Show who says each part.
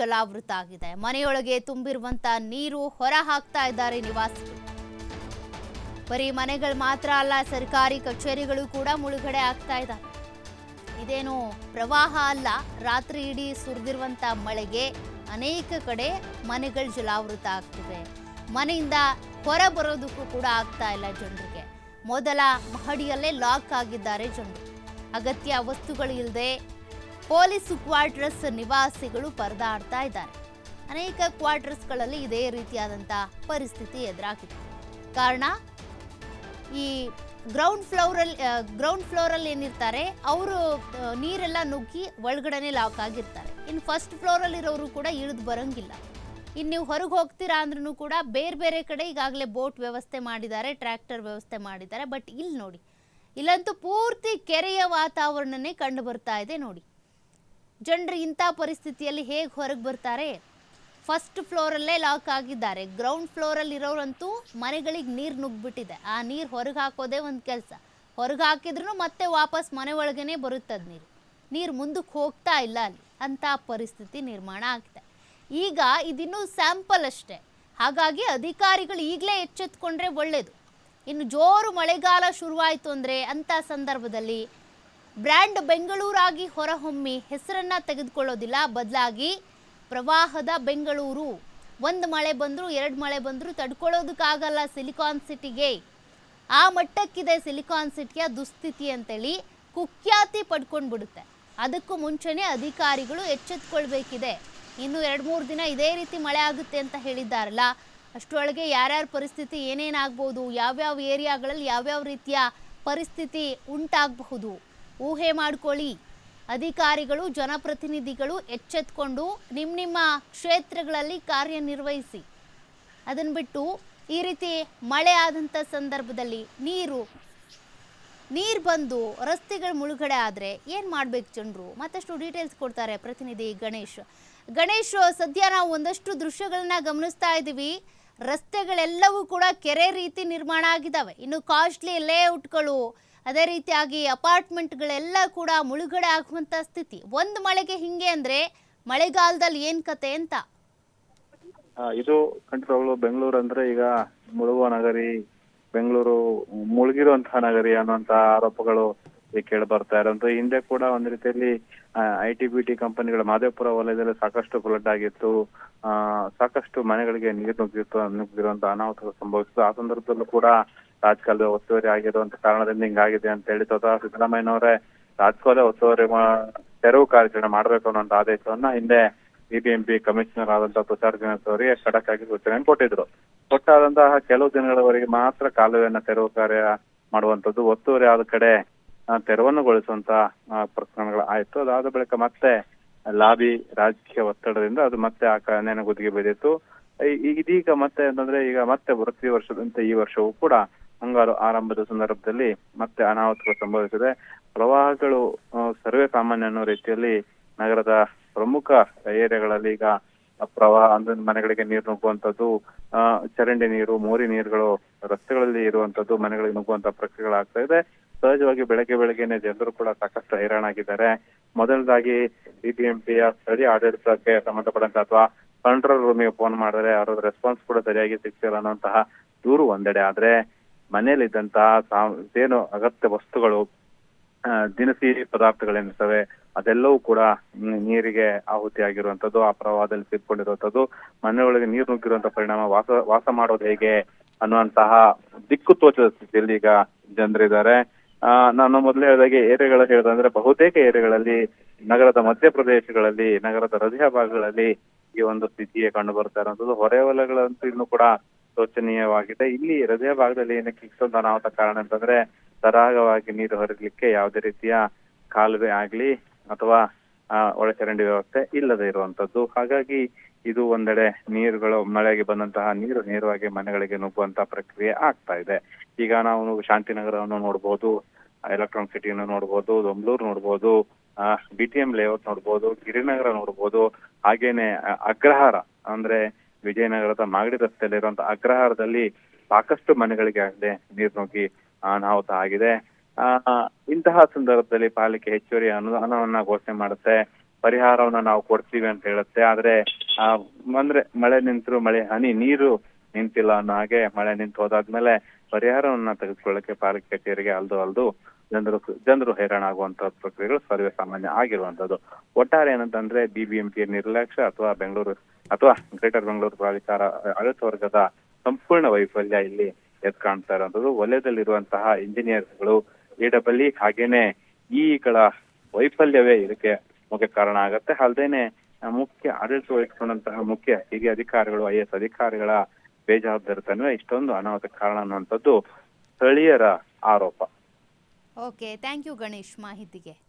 Speaker 1: ಜಲಾವೃತ ಆಗಿದೆ. ಮನೆಯೊಳಗೆ ತುಂಬಿರುವಂತ ನೀರು ಹೊರ ಹಾಕ್ತಾ ಇದ್ದಾರೆ ನಿವಾಸಿಗಳು. ಬರೀ ಮನೆಗಳು ಮಾತ್ರ ಅಲ್ಲ, ಸರ್ಕಾರಿ ಕಚೇರಿಗಳು ಕೂಡ ಮುಳುಗಡೆ ಆಗ್ತಾ ಇದ್ದಾವೆ. ಇದೇನು ಪ್ರವಾಹ ಅಲ್ಲ, ರಾತ್ರಿ ಇಡೀ ಸುರಿದಿರುವಂತ ಮಳೆಗೆ ಅನೇಕ ಕಡೆ ಮನೆಗಳು ಜಲಾವೃತ ಆಗ್ತಿವೆ. ಮನೆಯಿಂದ ಹೊರ ಬರೋದಕ್ಕೂ ಕೂಡ ಆಗ್ತಾ ಇಲ್ಲ ಜನರಿಗೆ. ಮೊದಲ ಮಹಡಿಯಲ್ಲೇ ಲಾಕ್ ಆಗಿದ್ದಾರೆ ಜನರು. ಅಗತ್ಯ ವಸ್ತುಗಳು ಇಲ್ಲದೆ ಪೊಲೀಸ್ ಕ್ವಾರ್ಟರ್ಸ್ ನಿವಾಸಿಗಳು ಪರದಾಡ್ತಾ ಇದ್ದಾರೆ. ಅನೇಕ ಕ್ವಾರ್ಟರ್ಸ್ಗಳಲ್ಲಿ ಇದೇ ರೀತಿಯಾದಂಥ ಪರಿಸ್ಥಿತಿ ಎದುರಾಗಿದೆ. ಕಾರಣ ಈ ಗ್ರೌಂಡ್ ಫ್ಲೋರಲ್ಲಿ ಏನಿರ್ತಾರೆ ಅವರು ನೀರೆಲ್ಲ ನುಗ್ಗಿ ಒಳಗಡೆನೆ ಲಾಕ್ ಆಗಿರ್ತಾರೆ. ಇನ್ನು ಫಸ್ಟ್ ಫ್ಲೋರಲ್ಲಿ ಇರೋರು ಕೂಡ ಇಳಿದು ಬರಂಗಿಲ್ಲ. ಇನ್ನು ನೀವು ಹೊರಗೆ ಹೋಗ್ತೀರಾ ಅಂದ್ರೂ ಕೂಡ ಬೇರೆ ಬೇರೆ ಕಡೆ ಈಗಾಗಲೇ ಬೋಟ್ ವ್ಯವಸ್ಥೆ ಮಾಡಿದ್ದಾರೆ, ಟ್ರ್ಯಾಕ್ಟರ್ ವ್ಯವಸ್ಥೆ ಮಾಡಿದ್ದಾರೆ. ಬಟ್ ಇಲ್ಲಿ ನೋಡಿ, ಇಲ್ಲಂತೂ ಪೂರ್ತಿ ಕೆರೆಯ ವಾತಾವರಣನೇ ಕಂಡು ಬರ್ತಾ ಇದೆ. ನೋಡಿ, ಜನರು ಇಂಥ ಪರಿಸ್ಥಿತಿಯಲ್ಲಿ ಹೇಗೆ ಹೊರಗೆ ಬರ್ತಾರೆ? ಫಸ್ಟ್ ಫ್ಲೋರಲ್ಲೇ ಲಾಕ್ ಆಗಿದ್ದಾರೆ. ಗ್ರೌಂಡ್ ಫ್ಲೋರಲ್ಲಿ ಇರೋರಂತೂ ಮನೆಗಳಿಗೆ ನೀರು ನುಗ್ಗಿಬಿಟ್ಟಿದೆ. ಆ ನೀರು ಹೊರಗೆ ಹಾಕೋದೇ ಒಂದು ಕೆಲಸ. ಹೊರಗೆ ಹಾಕಿದ್ರೂ ಮತ್ತೆ ವಾಪಸ್ ಮನೆ ಒಳಗೇ ಬರುತ್ತದೆ ನೀರು ಮುಂದಕ್ಕೆ ಹೋಗ್ತಾ ಇಲ್ಲ ಅಲ್ಲಿ. ಅಂಥ ಪರಿಸ್ಥಿತಿ ನಿರ್ಮಾಣ ಆಗಿದೆ. ಈಗ ಇದಿನ್ನೂ ಸ್ಯಾಂಪಲ್ ಅಷ್ಟೇ. ಹಾಗಾಗಿ ಅಧಿಕಾರಿಗಳು ಈಗಲೇ ಎಚ್ಚೆತ್ಕೊಂಡ್ರೆ ಒಳ್ಳೆಯದು. ಇನ್ನು ಜೋರು ಮಳೆಗಾಲ ಶುರುವಾಯಿತು ಅಂದರೆ ಅಂಥ ಸಂದರ್ಭದಲ್ಲಿ ಬ್ರ್ಯಾಂಡ್ ಬೆಂಗಳೂರಾಗಿ ಹೊರಹೊಮ್ಮಿ ಹೆಸರನ್ನ ತೆಗೆದುಕೊಳ್ಳೋದಿಲ್ಲ, ಬದಲಾಗಿ ಪ್ರವಾಹದ ಬೆಂಗಳೂರು. ಒಂದು ಮಳೆ ಬಂದರೂ ಎರಡು ಮಳೆ ಬಂದರೂ ತಡ್ಕೊಳ್ಳೋದಕ್ಕಾಗಲ್ಲ ಸಿಲಿಕಾನ್ ಸಿಟಿಗೆ. ಆ ಮಟ್ಟಕ್ಕಿದೆ ಸಿಲಿಕಾನ್ ಸಿಟಿಯ ದುಸ್ಥಿತಿ ಅಂತೇಳಿ ಕುಖ್ಯಾತಿ ಪಡ್ಕೊಂಡು ಬಿಡುತ್ತೆ. ಅದಕ್ಕೂ ಮುಂಚೆನೇ ಅಧಿಕಾರಿಗಳು ಎಚ್ಚೆತ್ಕೊಳ್ಬೇಕಿದೆ. ಇನ್ನು 2-3 ದಿನ ಇದೇ ರೀತಿ ಮಳೆ ಆಗುತ್ತೆ ಅಂತ ಹೇಳಿದ್ದಾರಲ್ಲ, ಅಷ್ಟರೊಳಗೆ ಯಾರ್ಯಾರ ಪರಿಸ್ಥಿತಿ ಏನೇನಾಗ್ಬೋದು, ಯಾವ್ಯಾವ ಏರಿಯಾಗಳಲ್ಲಿ ಯಾವ್ಯಾವ ರೀತಿಯ ಪರಿಸ್ಥಿತಿ ಉಂಟಾಗಬಹುದು ಊಹೆ ಮಾಡ್ಕೊಳ್ಳಿ. ಅಧಿಕಾರಿಗಳು, ಜನಪ್ರತಿನಿಧಿಗಳು ಎಚ್ಚೆತ್ಕೊಂಡು ನಿಮ್ಮ ಕ್ಷೇತ್ರಗಳಲ್ಲಿ ಕಾರ್ಯನಿರ್ವಹಿಸಿ. ಅದನ್ನು ಬಿಟ್ಟು ಈ ರೀತಿ ಮಳೆ ಆದಂಥ ಸಂದರ್ಭದಲ್ಲಿ ನೀರು ಬಂದು ರಸ್ತೆಗಳು ಮುಳುಗಡೆ ಆದರೆ ಏನು ಮಾಡಬೇಕು ಜನರು? ಮತ್ತಷ್ಟು ಡೀಟೇಲ್ಸ್ ಕೊಡ್ತಾರೆ ಪ್ರತಿನಿಧಿ ಗಣೇಶ್. ಸದ್ಯ ನಾವು ಒಂದಷ್ಟು ದೃಶ್ಯಗಳನ್ನ ಗಮನಿಸ್ತಾ ಇದ್ದೀವಿ. ರಸ್ತೆಗಳೆಲ್ಲವೂ ಕೂಡ ಕೆರೆ ರೀತಿ ನಿರ್ಮಾಣ ಆಗಿದ್ದಾವೆ. ಇನ್ನು ಕಾಸ್ಟ್ಲಿ ಲೇಔಟ್ಗಳು, ಅದೇ ರೀತಿಯಾಗಿ ಅಪಾರ್ಟ್ಮೆಂಟ್ಗಳೆಲ್ಲ ಕೂಡ ಮುಳುಗಡೆ ಆಗುವಂಥ ಸ್ಥಿತಿ. ಒಂದು ಮಳೆಗೆ ಹಿಂಗೆ ಅಂದರೆ ಮಳೆಗಾಲದಲ್ಲಿ ಏನು ಕತೆ ಅಂತ.
Speaker 2: ಇದು ಖಂಡಿತವಾಗ್ಲೂ ಬೆಂಗಳೂರು ಅಂದ್ರೆ ಈಗ ಮುಳುಗುವ ನಗರಿ, ಬೆಂಗಳೂರು ಮುಳುಗಿರುವಂತಹ ನಗರಿ ಅನ್ನುವಂತ ಆರೋಪಗಳು ಕೇಳಿ ಬರ್ತಾ ಇರೋದು. ಹಿಂದೆ ಕೂಡ ಒಂದ್ ರೀತಿಯಲ್ಲಿ IT-BT ಕಂಪನಿಗಳ ಮಾದೇಪುರ ವಲಯದಲ್ಲಿ ಸಾಕಷ್ಟು ಫ್ಲಡ್ ಆಗಿತ್ತು, ಸಾಕಷ್ಟು ಮನೆಗಳಿಗೆ ನೀರು ನುಗ್ಗಿರುವಂತ ಅನಾಹುತ ಸಂಭವಿಸಿತು. ಆ ಸಂದರ್ಭದಲ್ಲೂ ಕೂಡ ರಾಜಕಾಲುವೆ ಒತ್ತುವರಿ ಆಗಿರುವಂತ ಕಾರಣದಿಂದ ಹಿಂಗಾಗಿದೆ ಅಂತ ಹೇಳಿ ಸ್ವತಃ ಸಿದ್ದರಾಮಯ್ಯನವರೇ ರಾಜಕಾಲುವೆ ಒತ್ತುವರಿ ತೆರವು ಕಾರ್ಯಾಚರಣೆ ಮಾಡಬೇಕು ಅನ್ನುವಂತ ಆದೇಶವನ್ನ ಹಿಂದೆ BBMP ಕಮಿಷನರ್ ಆದಂತಹ ತುಷಾರ್ ಗಿರಿನಾಥ್ ಅವರಿಗೆ ಖಡಕ್ ಆಗಿ ಸೂಚನೆ ಕೊಟ್ಟಿದ್ರು. ಕೊಟ್ಟಾದಂತಹ ಕೆಲವು ದಿನಗಳವರೆಗೆ ಮಾತ್ರ ಕಾಲುವೆಯನ್ನ ತೆರವು ಕಾರ್ಯ ಮಾಡುವಂತದ್ದು, ಒತ್ತುವರಿ ಆದ ಕಡೆ ತೆರವನ್ನುಗೊಳಿಸುವಂತ ಪ್ರಕರಣಗಳು ಆಯ್ತು. ಅದಾದ ಬಳಿಕ ಮತ್ತೆ ಲಾಬಿ ರಾಜಕೀಯ ಒತ್ತಡದಿಂದ ಅದು ಮತ್ತೆ ಆ ನೆನಗುದಿಗೆ ಬೆಳೆಯಿತು. ಇದೀಗ ಮತ್ತೆ ಅಂತಂದ್ರೆ ಈಗ ಮತ್ತೆ ಪ್ರತಿ ವರ್ಷದಂತೆ ಈ ವರ್ಷವೂ ಕೂಡ ಮುಂಗಾರು ಆರಂಭದ ಸಂದರ್ಭದಲ್ಲಿ ಮತ್ತೆ ಅನಾಹುತಗಳು ಸಂಭವಿಸಿದೆ. ಪ್ರವಾಹಗಳು ಸರ್ವೇ ಸಾಮಾನ್ಯ ಅನ್ನೋ ರೀತಿಯಲ್ಲಿ ನಗರದ ಪ್ರಮುಖ ಏರಿಯಾಗಳಲ್ಲಿ ಈಗ ಪ್ರವಾಹ ಅಂದ್ರೆ ಮನೆಗಳಿಗೆ ನೀರು ನುಗ್ಗುವಂತದ್ದು, ಚರಂಡಿ ನೀರು, ಮೋರಿ ನೀರುಗಳು ರಸ್ತೆಗಳಲ್ಲಿ ಇರುವಂತದ್ದು ಮನೆಗಳಿಗೆ ನುಗ್ಗುವಂತ ಪ್ರಕ್ರಿಯೆಗಳಾಗ್ತಾ ಇದೆ. ಸಹಜವಾಗಿ ಬೆಳಗ್ಗೆನೆ ಜನರು ಕೂಡ ಸಾಕಷ್ಟು ಹೈರಾಣಾಗಿದ್ದಾರೆ. ಮೊದಲದಾಗಿ BBMPಯ ಸ್ಥಳೀಯ ಆಡಳಿತಕ್ಕೆ ಸಂಬಂಧಪಟ್ಟಂತ ಅಥವಾ ಕಂಟ್ರೋಲ್ ರೂಮಿಗೆ ಫೋನ್ ಮಾಡಿದ್ರೆ ಅವರ ರೆಸ್ಪಾನ್ಸ್ ಕೂಡ ಸರಿಯಾಗಿ ಸಿಗ್ತಿಲ್ಲ ಅನ್ನುವಂತಹ ದೂರು ಒಂದೆಡೆ ಆದ್ರೆ, ಮನೆಯಲ್ಲಿದ್ದಂತಹ ಏನು ಅಗತ್ಯ ವಸ್ತುಗಳು, ದಿನಸಿ ಪದಾರ್ಥಗಳೇನಿರ್ತವೆ ಅದೆಲ್ಲವೂ ಕೂಡ ನೀರಿಗೆ ಆಹುತಿ ಆಗಿರುವಂತದ್ದು, ಆ ಪ್ರವಾಹದಲ್ಲಿ ಸಿಕ್ಕೊಂಡಿರುವಂತದ್ದು, ಮನೆಯೊಳಗೆ ನೀರು ನುಗ್ಗಿರುವಂತಹ ಪರಿಣಾಮ ವಾಸ ಮಾಡೋದು ಹೇಗೆ ಅನ್ನುವಂತಹ ದಿಕ್ಕು ತೋಚದ ಸ್ಥಿತಿಯಲ್ಲಿ ಈಗ ಜನರಿದ್ದಾರೆ. ನಾನು ಮೊದಲೇ ಹೇಳಿದಾಗೆ ಏರಿಯಾಗಳು ಹೇಳಿದ್ರೆ ಬಹುತೇಕ ಏರಿಯಾಗಳಲ್ಲಿ ನಗರದ ಮಧ್ಯಪ್ರದೇಶಗಳಲ್ಲಿ, ನಗರದ ಹೃದಯ ಭಾಗಗಳಲ್ಲಿ ಈ ಒಂದು ಸ್ಥಿತಿಯೇ ಕಂಡು ಬರ್ತಾ ಇರುವಂತದ್ದು. ಹೊರವಲಯಗಳಂತೂ ಇನ್ನೂ ಕೂಡ ಶೋಚನೀಯವಾಗಿದೆ. ಇಲ್ಲಿ ಹೃದಯ ಭಾಗದಲ್ಲಿ ಏನಕ್ಕೆ ಇಷ್ಟೊಂದು ಅನಾಹುತ ಕಾರಣ ಅಂತಂದ್ರೆ, ಸರಾಗವಾಗಿ ನೀರು ಹರಿಲಿಕ್ಕೆ ಯಾವುದೇ ರೀತಿಯ ಕಾಲುವೆ ಆಗ್ಲಿ ಅಥವಾ ಒಳಚರಂಡಿ ವ್ಯವಸ್ಥೆ ಇಲ್ಲದೆ ಇರುವಂತದ್ದು. ಹಾಗಾಗಿ ಇದು ಒಂದೆಡೆ ನೀರುಗಳು, ಮಳೆಗೆ ಬಂದಂತಹ ನೀರು ನೇರವಾಗಿ ಮನೆಗಳಿಗೆ ನುಗ್ಗುವಂತಹ ಪ್ರಕ್ರಿಯೆ ಆಗ್ತಾ ಇದೆ. ಈಗ ನಾವು ಶಾಂತಿನಗರವನ್ನು ನೋಡ್ಬೋದು, ಎಲೆಕ್ಟ್ರಾನಿಕ್ ಸಿಟಿಯನ್ನು ನೋಡ್ಬೋದು, ದೊಂಬಲೂರು ನೋಡ್ಬೋದು, BTM ಲೇಔಟ್ ನೋಡ್ಬೋದು, ಗಿರಿನಗರ ನೋಡ್ಬೋದು, ಹಾಗೇನೆ ಅಗ್ರಹಾರ ಅಂದ್ರೆ ವಿಜಯನಗರದ ಮಾಗಡಿ ರಸ್ತೆಯಲ್ಲಿರುವಂತಹ ಅಗ್ರಹಾರದಲ್ಲಿ ಸಾಕಷ್ಟು ಮನೆಗಳಿಗೆ ಆಗದೆ ನೀರು ನುಗ್ಗಿ ಅನಾಹುತ ಆಗಿದೆ. ಇಂತಹ ಸಂದರ್ಭದಲ್ಲಿ ಪಾಲಿಕೆ ಹೆಚ್ಚುವರಿ ಅನುದಾನವನ್ನ ಘೋಷಣೆ ಮಾಡುತ್ತೆ. ಪರಿಹಾರವನ್ನ ನಾವು ಕೊಡ್ತೀವಿ ಅಂತ ಹೇಳುತ್ತೆ. ಆದ್ರೆ ಅಂದ್ರೆ ಮಳೆ ನಿಂತರೂ ಮಳೆ ಹನಿ ನೀರು ನಿಂತಿಲ್ಲ ಅನ್ನೋ ಹಾಗೆ ಮಳೆ ನಿಂತು ಹೋದಾದ್ಮೇಲೆ ಪರಿಹಾರವನ್ನ ತೆಗೆದುಕೊಳ್ಳಕ್ಕೆ ಪಾಲಿಕೆ ಕಚೇರಿಗೆ ಅಲ್ದು ಜನರು ಹೈರಾಣ ಆಗುವಂತ ಪ್ರಕ್ರಿಯೆಗಳು ಸರ್ವೇ ಸಾಮಾನ್ಯ ಆಗಿರುವಂತದ್ದು. ಒಟ್ಟಾರೆ ಏನಂತಂದ್ರೆ ಬಿಬಿಎಂಪಿ ನಿರ್ಲಕ್ಷ್ಯ ಅಥವಾ ಗ್ರೇಟರ್ ಬೆಂಗಳೂರು ಪ್ರಾಧಿಕಾರ ಆಡಳಿತ ವರ್ಗದ ಸಂಪೂರ್ಣ ವೈಫಲ್ಯ ಇಲ್ಲಿ ಎದ್ದು ಕಾಣ್ತಾ ಇರುವಂತದ್ದು. ವಲಯದಲ್ಲಿರುವಂತಹ ಇಂಜಿನಿಯರ್ಗಳು, AEE ಹಾಗೇನೆ ಇಗಳ ವೈಫಲ್ಯವೇ ಇದಕ್ಕೆ ಮುಖ್ಯ ಕಾರಣ ಆಗತ್ತೆ. ಅಲ್ಲದೇನೆ ಮುಖ್ಯ ಆಡಳಿತ ವಹಿಸಿಕೊಂಡಂತಹ ಮುಖ್ಯ ಹಿರಿಯ ಅಧಿಕಾರಿಗಳು, IAS ಅಧಿಕಾರಿಗಳ ಬೇಜವಾಬ್ದಾರಿತನವೇ ಇಷ್ಟೊಂದು ಅನಾಹುತ ಕಾರಣ ಅನ್ನುವಂಥದ್ದು ಸ್ಥಳೀಯರ ಆರೋಪ.
Speaker 1: ಓಕೆ, ಥ್ಯಾಂಕ್ ಯು ಗಣೇಶ್ ಮಾಹಿತಿಗೆ.